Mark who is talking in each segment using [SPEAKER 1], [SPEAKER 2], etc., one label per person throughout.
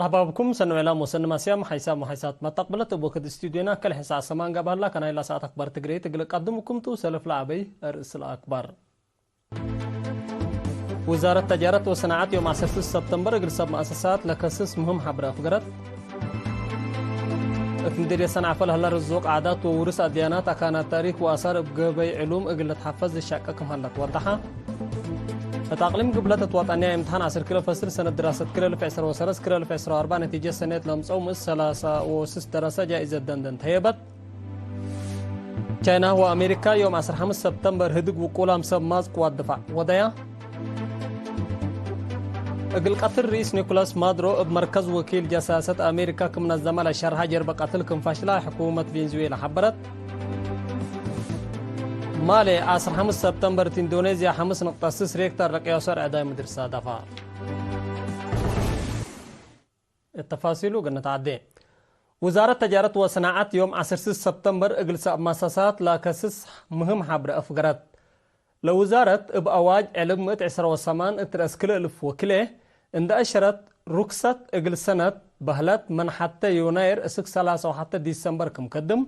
[SPEAKER 1] مرحبا بكم سنوعلا مسنما سيام حيسات ما تقبلت بوكد استوديونا كل حساء سمان قبل الله كان إلى ساعة أكبر تقري قدمكم تو سلف لعبي رئيس الأكبر وزارة التجارة والصناعات يوم 10 سبتمبر قرصب مؤسسات لكسس مهم حبر أفقرت مديرية صنعاء فلها الرزوق عادات وورث الديانات كان تاريخ وآثار بقبي علوم أقل تحفظ الشاكك مهلت وضحها التقليم قبل وطنية امتحان 10 كيلو فصل سنة دراسة كيلو في 10 وسرس كيلو في 10 4 نتيجة سنة لمصوم 3 دراسة جائزة دندن تهيبت تشاينا وأمريكا يوم 15 سبتمبر هدق وقولها مسماز قوات دفاع وضيا أقل قتل رئيس نيكولاس مادرو بمركز وكيل جساسة أمريكا كمنظمة لشرها جرب قتل كم فاشلة حكومة فنزويلا حبرت مالي 15 سبتمبر اندونيسيا 5.6 ريكتر رقياسر أداء مدرسة دفاع التفاصيل قلنا عدين وزارة التجارة والصناعات يوم 10 سبتمبر اجلس مؤسسات لاكسس مهم حبر أفقرت لوزارة بأواج علم 19 اترأسكل الف وكله عند أشرت رخصة اجل سنة بهلت من حتى يونير اسك 3 وحتى ديسمبر كمقدم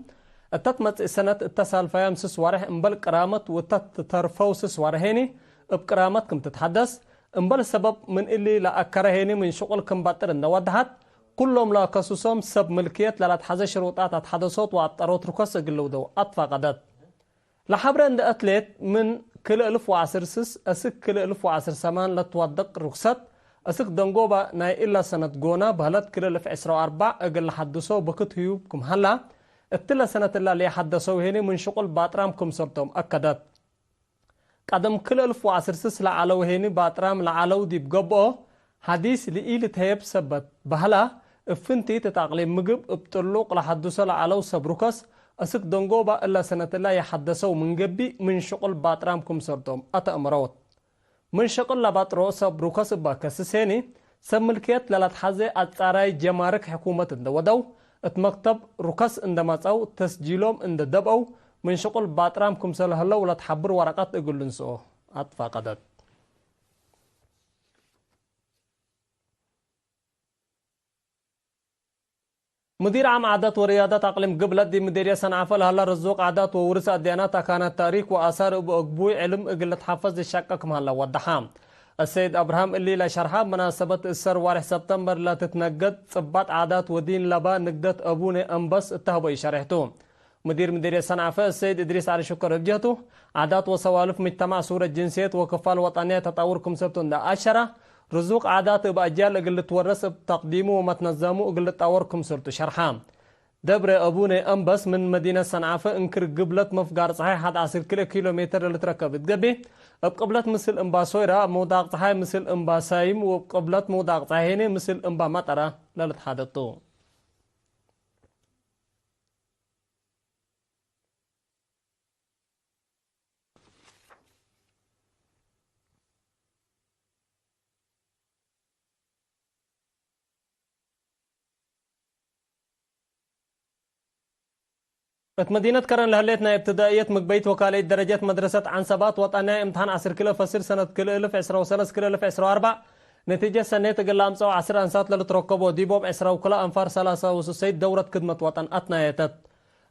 [SPEAKER 1] التتمت سنة اتصال فيام سس واره انبل كرامة وتترفو سس وارهيني بكرامة كم تتحدث انبل السبب من اللي لا أكرهيني من شغل كم بطر النوادهات كلهم لا كسوسهم سب ملكيات لا تحظى شروطات تحدثات وعطروت رخص اجل ودو أطفى قدد لحبر عند أتليت من كل 1010 سس أسك كل 1010 سمان لتوضق رخصت أسك دنقوبة ناي إلا سنة قونا بهلت كل 1014 أقل حدثوا بكت هيوبكم هلا اتلا سنة الله اللي حدثوا هنا من شغل باطرامكم صرتم أكدت قدم كل 1010 سس لعلو هنا باطرام لعلو دي بقبو حديث لإيلة هيب سبت بهلا افنتي تتعقلين مقب ابتلوق لحدثوا لعلو سبركس أسك دنقوبة إلا سنة الله يحدثوا من قبي من شغل باطرامكم صرتم أتأمروت من شغل لباطرو سبركس باكسسيني سملكيت للتحزي أتعراي جمارك حكومة اندودو اتمكتب ركس عندما تصو تسجيلهم عند دبو من شغل باطرامكم سلهلا ولا تحبر ورقات اقولن سو اطفا قدد مدير عام عادات ورياضات اقليم قبلت دي مديرية صنعاء فلهلا رزوق عادات وورث الديانات كانت تاريخ واثار ابوي علم اقل تحفظ الشقق مهلا ودحام السيد أبراهام اللي لا شرحها مناسبة السر وارح سبتمبر لا تتنقد صبات عادات ودين لبا نقدت أبوني أنبس اتهبوا شرحتهم مديرية صنعاء السيد إدريس علي شكر بجهته عادات وسوالف مجتمع صورة جنسية وكفال وطنية تطوركم سبتون دا أشرة رزوق عادات بأجيال اقل تورس بتقديمه ومتنظمه اقل تطوركم سرتو شرحام دبر أبوني أنبس من مدينة صنعاء انكر قبلت مفقار صحيح 11 كيلومتر اللي تركبت قبي بقبلت مثل انبا سويرا موداق صحيح مثل انبا سايم وبقبلت موداق صحيحيني مثل انبا مطرة للتحدثو مدينة كرن لهليتنا ابتدائية مقبيت وكالة درجات مدرسة عنصبات وطنية امتحان 10 كيلو فصل سنة كيلو 1013 كيلو 1014 نتيجة سنة قلام 10 أنسات للتركبوا ديبوب 10 وكلا أنفار 3 دورة خدمة وطن أتنايتت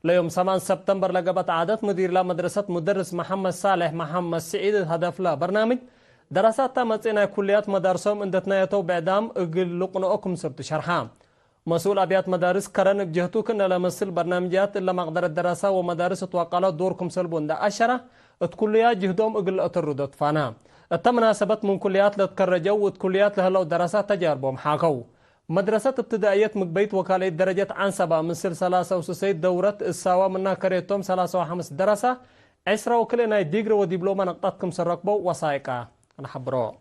[SPEAKER 1] ليوم 8 سبتمبر لقبت عادت مدير لا مدرسة مدرس محمد صالح محمد سعيد هدف لا برنامج دراسات تمتنا كليات مدارسهم اندتنايتو بعدام اقل لقنؤكم سبت شرحام مسؤول أبيات مدارس كرن بجهتو كنا لمثل برنامجات إلا مقدار الدراسة ومدارس توقعات دوركم سلبون دا أشرة الكليات جهدهم اقل أتردت فانا التمناسبت من كليات لتكرجوا وكليات لهلو دراسات تجاربهم حاكو مدرسة ابتدائية مقبيت وكالة درجة عنصبة مثل 3 دورة الساوى منها كريتهم 3 دراسة 10 وكلنا ديجري ودبلومة نقطتكم سرقبوا وصايقة أنا حبرو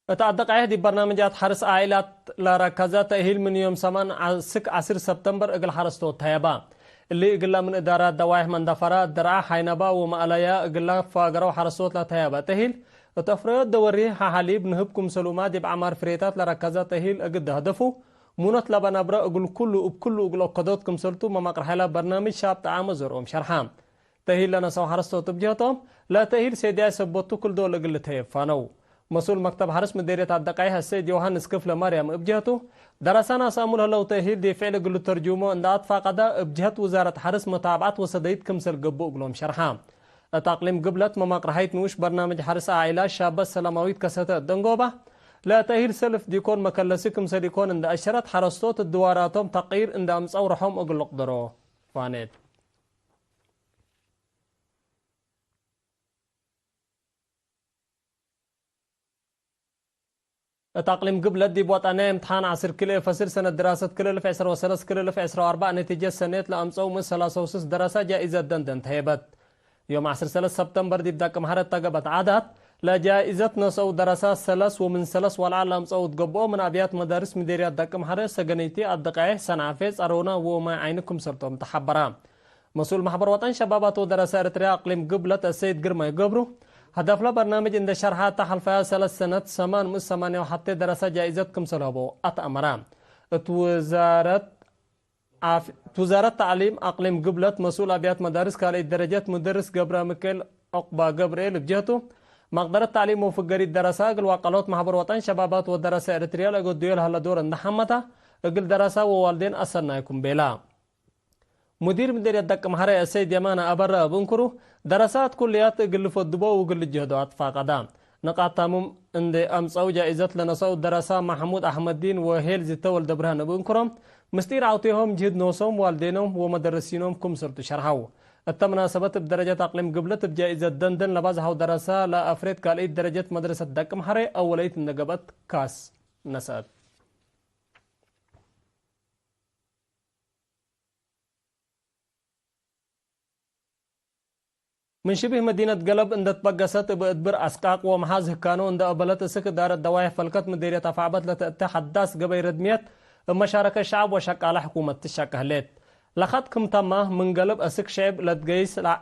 [SPEAKER 1] تعدق عهد برنامجات حرس عائلات لركزات تأهيل من يوم 10 سبتمبر اقل حرستو تهيبا اللي اقل من إدارات دوايح من دفرات درعا حينبا ومأليا اقل فاقروا حرستوت لتهيبا تهيل تفريات دوري حاليب نهبكم سلومات بعمار فريتات لركزات تأهيل اقد هدفو منات لبنابرا اقل كله وبكله اقل قدوتكم سلطو مماقر حيلا برنامج شاب تعامل زرهم شرحام تهيل لنا سو حرستو تبجهتهم لا تهيل سيدي سبوتو كل دول قلتها فانو مسؤول مكتب حرس مديرية الدقائق السيد يوهانس كفل مريم ابجهته درسنا سامول هلو تهيل دي فعل قلو ترجمو اندات فاقدا ابجهت وزارة حرس متابعات وصديت كمسل قبو قلوم شرحام تقليم قبلت مماق رحيت نوش برنامج حرس عائلة شابة السلامويت كساتة الدنقوبة لا تهيل سلف ديكون مكلسكم سليكون اند اشرت حرستوت الدواراتهم تقير اند امس اورحهم اقل قدرو فانيت تقليم قبل دي بوطانية امتحان عصر كله فسر سنة دراسة كله في عسر وسلس كله في عسر واربع نتيجة سنة لأمس من 3 دراسة جائزة دندن تهيبت يوم 10 سبتمبر دي بدأ كمهارة تقبت عادات لا جائزة نصو دراسات سلس ومن سلس والعالم صوت قبو من أبيات مدارس مديريات دقم حرس سجنيتي الدقائق سنعفيز أرونا وما عينكم سرتم تحبرا مسؤول محبر وطن شبابات ودراسة إرتريا أقليم قبلة السيد قرمي قبرو هدف له برنامج عند شرحات تحل فيها 3 سنة سمان من 8 وحتى دراسة جائزتكم سلهبو أتأمرا وزارة تعليم أقليم قبلة مسؤول أبيات مدارس كالي درجات مدرس قبرا مكيل أقبا قبريل بجهته مقدرة تعليم وفقري الدراسة قل وقالوت محبر وطن شبابات ودراسة إرتريا لقد ديول هلا دور النحمة قل دراسة ووالدين أصلنا يكون بلا مدير مدير يدك محري السيد يمانا أبرا بنكرو دراسات كليات قل فدبو وقل الجهدوات فاقدام نقاط تامم عند أمس أو جائزة لنصو دراسة محمود أحمد دين وهيل زيتول دبرهان بنكرم مستير عوتيهم جهد نوصهم والدينهم ومدرسينهم كم سرت شرحو التمناسبة بدرجة أقليم قبلة بجائزة دندن لبازها دراسة لا أفريد كاليد درجة مدرسة دك محري أوليت النقبت كاس نسات من شبه مدينة قلب عند تبقست بإدبر أسقاق ومحاز هكانو عند أبلت سك دار الدوايح فلكت مديرية أفعبت لتتحدث قبل ردميت مشاركة الشعب وشكالة حكومة الشكالات لخد كم تمه من قلب أسك شعب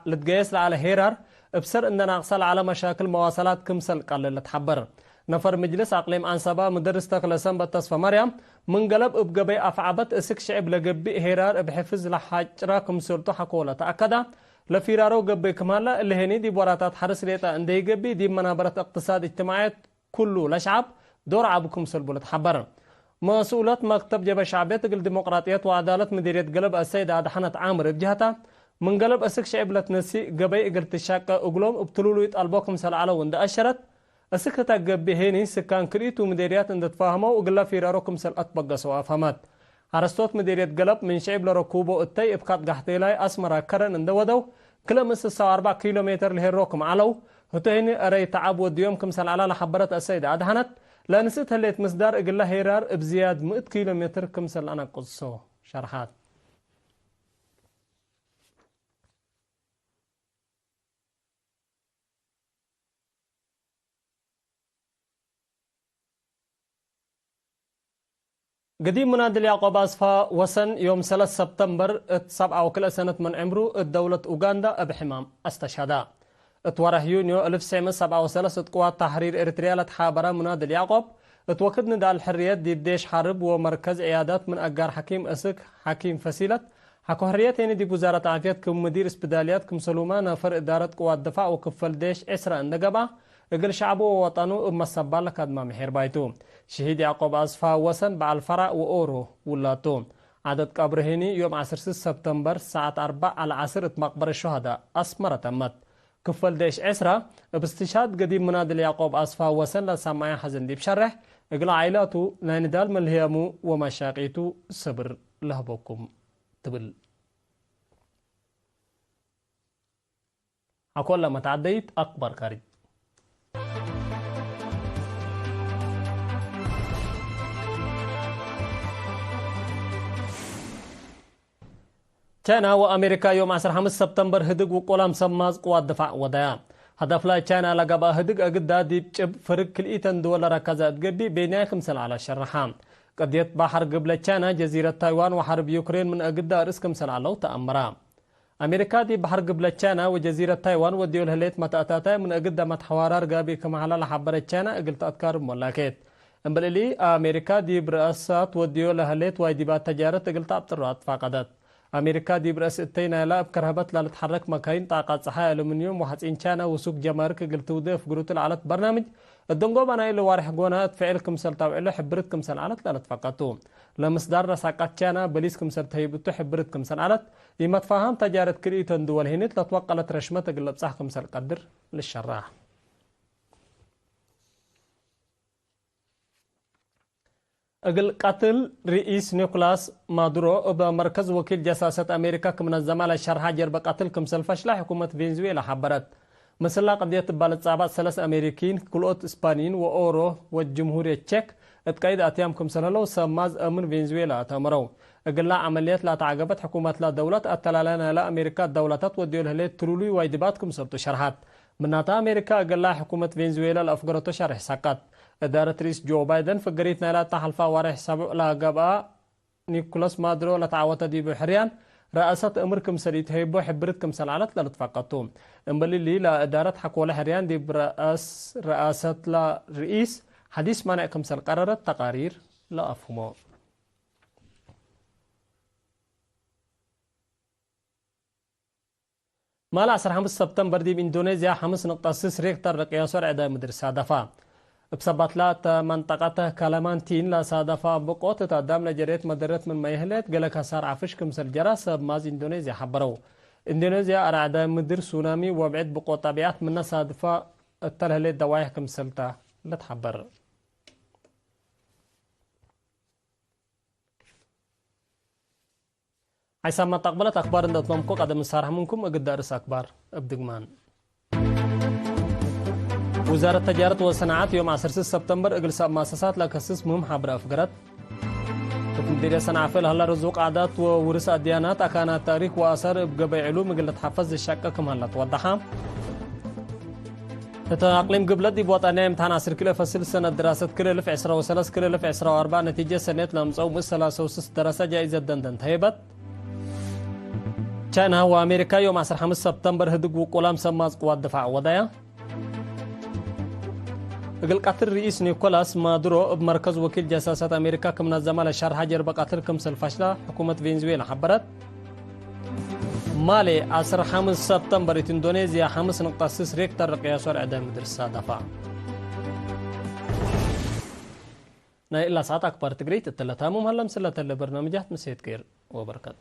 [SPEAKER 1] لتقيس على هيرار بسر إننا نقصل على مشاكل مواصلات كمسل قلل تحبر نفر مجلس أقليم أنصابا مدرس تخلصان بتصفى مريم من قلب بقبي أفعبت أسك شعب لقبي هيرار بحفظ لحاجرا كمسلتو حكولة تأكدا لفيرارو قبي كمالا اللي هني دي بوراتات حرس ليتا اندي قبي دي منابرة اقتصاد اجتماعيات كله لشعب دور عبكم سلبولة تحبر مسؤولات مكتب جبهة شعبية تقل ديمقراطية وعدالة مديرية قلب السيدة عدحنة عامر بجهتها من قلب أسك شعب لتنسي قبي قلت الشاكة أقلوم ابتلولو يتقلبوكم سلعلو وند أشرت أسكتا قبي هيني سكان كريتو مديريات اند تفاهموا وقلا فيراروكم سل أطبق سوا فهمت عرستوت مديرية قلب من شعب لركوبو التي ابقات قحتيلاي أسمرا كرن اند ودو كلا مس 4 كيلومتر لهيروكم علو هتهني أري تعب وديومكم سلعلا لحبرت السيدة عدحنت لا نسيت هليت مصدر اقل هيرار بزياد 100 كيلومتر كمسل انا قصو شرحات قديم منادل يعقوب أصفا وسن يوم 3 سبتمبر 7 وكل سنة من عمره الدولة أوغندا بحمام استشهدا اتوره يونيو 1937 قوات تحرير إريتريا لتحابرة منادل يعقوب اتوكد نداء الحريات دي بديش حرب ومركز عيادات من أجار حكيم أسك حكيم فسيلة حكو حريات يعني دي وزارة عافية كم مدير اسبداليات كم سلومان نفر إدارة قوات دفاع وكفل ديش إسرا النقبة اقل شعبه ووطنه اما السبال لكاد ما محير بايتو شهيد يعقوب أصفا وسن بعل فرع وأورو ولاتو عدد قبرهني يوم 10 سبتمبر ساعة 4 على عصر مقبر الشهداء أسمرة تمت كفل ديش عسرة باستشهاد قديم منادل يعقوب أصفا وسن لسامعي حزن دي بشرح اقل عائلاته لاندال من الهيامو ومشاقيتو صبر لهبوكم تبل أقول لما تعديت أكبر كاري تشاينا وأمريكا يوم 15 سبتمبر هدق وقولام سماز قوات دفاع ودايا هدف لا تشاينا لقبا هدق أقدا ديب جب فرق كالإيتن دول ركزات قبي بيناكم سل على الشرحام قضية بحر قبل تشاينا جزيرة تايوان وحرب يوكرين من أقدا رسكم سل على تأمرا أمريكا دي بحر قبل تشاينا وجزيرة تايوان وديول هليت متأتاتا من أقدا متحوارار قابي كما على لحبر تشاينا قلت أذكار ملاكيت امبللي أمريكا دي برأسات وديول هليت وايديبات تجارة قلت أبطرات فاقدت أمريكا دي برأس التينا لا بكرهبت لا تتحرك مكاين طاقات صحة ألومنيوم وحصين شانا وسوق جمارك قلت وضيف قروت العلت برنامج الدنقوب أنا إلو وارح قونات فعلكم سلطاو إلو حبرتكم سلعلت لا تفقطوم لمصدر رساقات شانا بليسكم سلطايبتو حبرتكم سلعلت إما تفاهم تجارة كريتون دول هنت لتوقلت رشمة قلب صحكم سلقدر للشراح أقل قتل رئيس نيكولاس مادورو بمركز وكيل جساسة أمريكا كمنظمة للشرحة جرب قتل كمسل فشلة حكومة فنزويلا حبرت مثلا قضية بالت صعبات 3 أمريكيين كلوت إسبانيين وأورو والجمهورية تشيك اتقايد أتيام كمسلهلو سماز أمن فنزويلا تمرو أقل لا عمليات لا تعقبت حكومة لا دولة أتلالنا لا أمريكا الدولتات وديولها لي ترولي وايدبات كمسلتو شرحات مناتا أمريكا أقل لا حكومة فنزويلا الأفقرتو شرح ساقات إدارة رئيس جو بايدن فقريتنا لا تحلفا وارح سبع لا قبا نيكولاس مادورو لا تعوت دي بحريان رئاسة أمركم سريت هيبو حبرتكم سلعلت لا تفقطوم انبلي لي لا إدارة حكوة حريان دي برئاس رئاسة لا رئيس حديث مانعكم سل قررت تقارير لا أفهمو مالا 15 سبتمبر دي بإندونيسيا 5.6 ريكتر رقياسور عدا مدرسة دفا بسباتلات منطقة كالامانتين لا صادفة بقوت تقدم لجريت مدرت من ميهلت قال كسار عفش كمسل جراس ماز إندونيسيا حبرو إندونيسيا أرعد مدر سونامي وبعد بقوت طبيعات من صادفة التلهلت دوايح كمسلتا لتحبر عيسى ما تقبلت أخبار إن تطلمكو قدم السارح منكم أقد دارس أكبر أبدقمان وزارة التجارة والصناعات يوم 10 سبتمبر اجلس مؤسسات لكسس مهم حبر أفقرت تقدير صناعة فيل هلا رزق عادات وورث الديانات أكان تاريخ وآثار بقبع علوم قلت حفظ الشقة كما هلا توضحها تأقليم قبلت دي بوطانية امتحان 10 كيلو فصل سنة دراسة كيلو لف 10 كيلو لف 10 نتيجة سنة لمصوم 3 دراسة جائزة دندن تهيبت تشاينا وأمريكا يوم 15 سبتمبر هدق وقلام سماز قوات دفاع وضايا اقل قتل رئيس نيكولاس مادورو بمركز وكيل جساسات أمريكا كمنظمة للشرح جرب قتل كمسل فشلة حكومة فنزويلا حبرت مالي 15 سبتمبر إندونيسيا 5.6 ريكتر رقياسور إعدام مدرسة دفاع نا إلا ساعات أكبر تقريت التلاتامم هلا مسلة البرنامجات مسيت كير وبركات